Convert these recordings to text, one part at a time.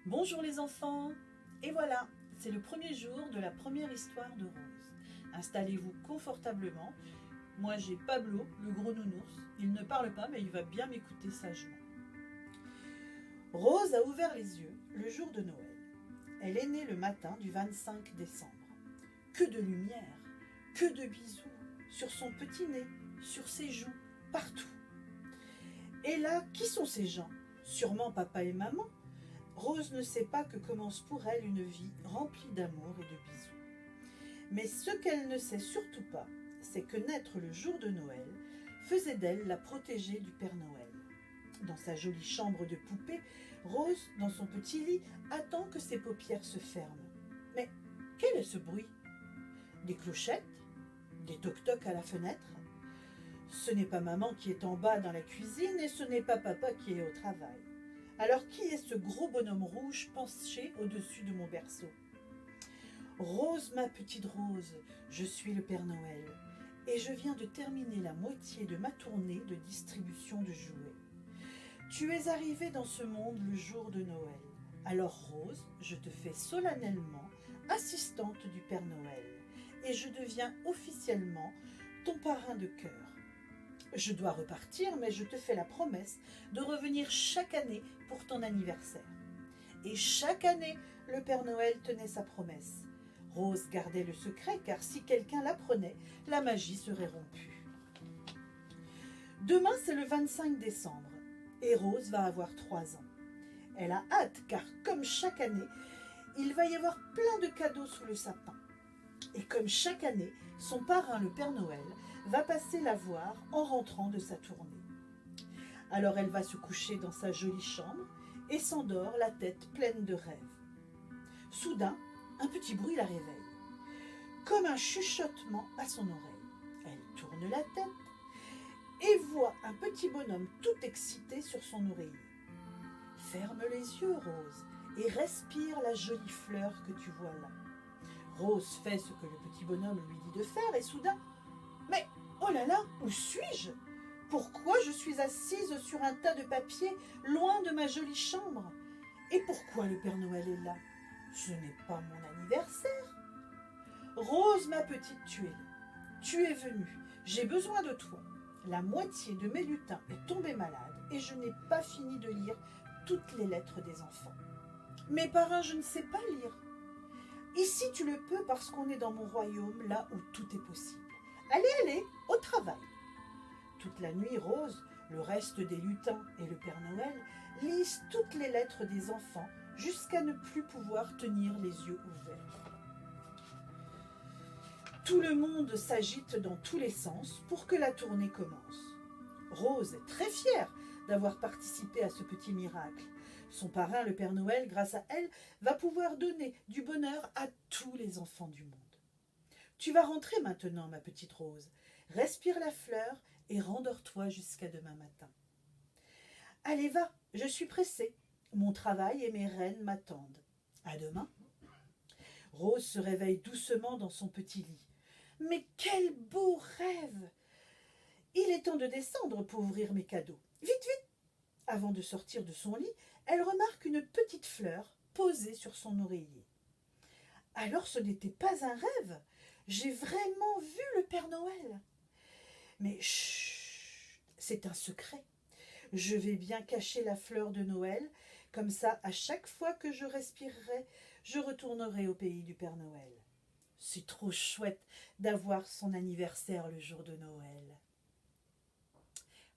Bonjour les enfants. Et voilà, c'est le premier jour de la première histoire de Rose. Installez-vous confortablement. Moi j'ai Pablo, le gros nounours. Il ne parle pas mais il va bien m'écouter sagement. Rose a ouvert les yeux le jour de Noël. Elle est née le matin du 25 décembre. Que de lumière, que de bisous sur son petit nez, sur ses joues, partout. Et là, qui sont ces gens? Sûrement papa et maman. Rose ne sait pas que commence pour elle une vie remplie d'amour et de bisous. Mais ce qu'elle ne sait surtout pas, c'est que naître le jour de Noël faisait d'elle la protégée du Père Noël. Dans sa jolie chambre de poupée, Rose, dans son petit lit, attend que ses paupières se ferment. Mais quel est ce bruit? Des clochettes? Des toc-toc à la fenêtre? Ce n'est pas maman qui est en bas dans la cuisine et ce n'est pas papa qui est au travail. Alors qui est ce gros bonhomme rouge penché au-dessus de mon berceau? Rose, ma petite Rose, je suis le Père Noël et je viens de terminer la moitié de ma tournée de distribution de jouets. Tu es arrivée dans ce monde le jour de Noël. Alors Rose, je te fais solennellement assistante du Père Noël et je deviens officiellement ton parrain de cœur. Je dois repartir, mais je te fais la promesse de revenir chaque année pour ton anniversaire. Et chaque année, le Père Noël tenait sa promesse. Rose gardait le secret, car si quelqu'un l'apprenait, la magie serait rompue. Demain, c'est le 25 décembre, et Rose va avoir 3 ans. Elle a hâte, car comme chaque année, il va y avoir plein de cadeaux sous le sapin. Et comme chaque année, son parrain, le Père Noël, va passer la voir en rentrant de sa tournée. Alors elle va se coucher dans sa jolie chambre et s'endort la tête pleine de rêves. Soudain, un petit bruit la réveille, comme un chuchotement à son oreille. Elle tourne la tête et voit un petit bonhomme tout excité sur son oreiller. Ferme les yeux, Rose, et respire la jolie fleur que tu vois là. Rose fait ce que le petit bonhomme lui dit de faire et soudain, mais oh là là, où suis-je? Pourquoi je suis assise sur un tas de papier loin de ma jolie chambre? Et pourquoi le Père Noël est là? Ce n'est pas mon anniversaire. Rose, ma petite, tu es là. Tu es venue. J'ai besoin de toi. La moitié de mes lutins est tombée malade et je n'ai pas fini de lire toutes les lettres des enfants. Mais parrain, je ne sais pas lire. Ici, tu le peux parce qu'on est dans mon royaume, là où tout est possible. Allez, allez, au travail. Toute la nuit, Rose, le reste des lutins et le Père Noël lisent toutes les lettres des enfants jusqu'à ne plus pouvoir tenir les yeux ouverts. Tout le monde s'agite dans tous les sens pour que la tournée commence. Rose est très fière d'avoir participé à ce petit miracle. Son parrain, le Père Noël, grâce à elle, va pouvoir donner du bonheur à tous les enfants du monde. Tu vas rentrer maintenant, ma petite Rose. Respire la fleur et rendors-toi jusqu'à demain matin. Allez, va, je suis pressée. Mon travail et mes reines m'attendent. À demain. Rose se réveille doucement dans son petit lit. Mais quel beau rêve! Il est temps de descendre pour ouvrir mes cadeaux. Vite, vite! Avant de sortir de son lit, elle remarque une petite fleur posée sur son oreiller. Alors ce n'était pas un rêve. J'ai vraiment vu le Père Noël. Mais chut, c'est un secret. Je vais bien cacher la fleur de Noël. Comme ça, à chaque fois que je respirerai, je retournerai au pays du Père Noël. C'est trop chouette d'avoir son anniversaire le jour de Noël.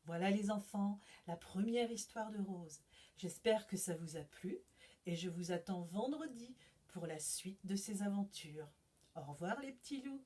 Voilà les enfants, la première histoire de Rose. J'espère que ça vous a plu et je vous attends vendredi pour la suite de ces aventures. Au revoir les petits loups.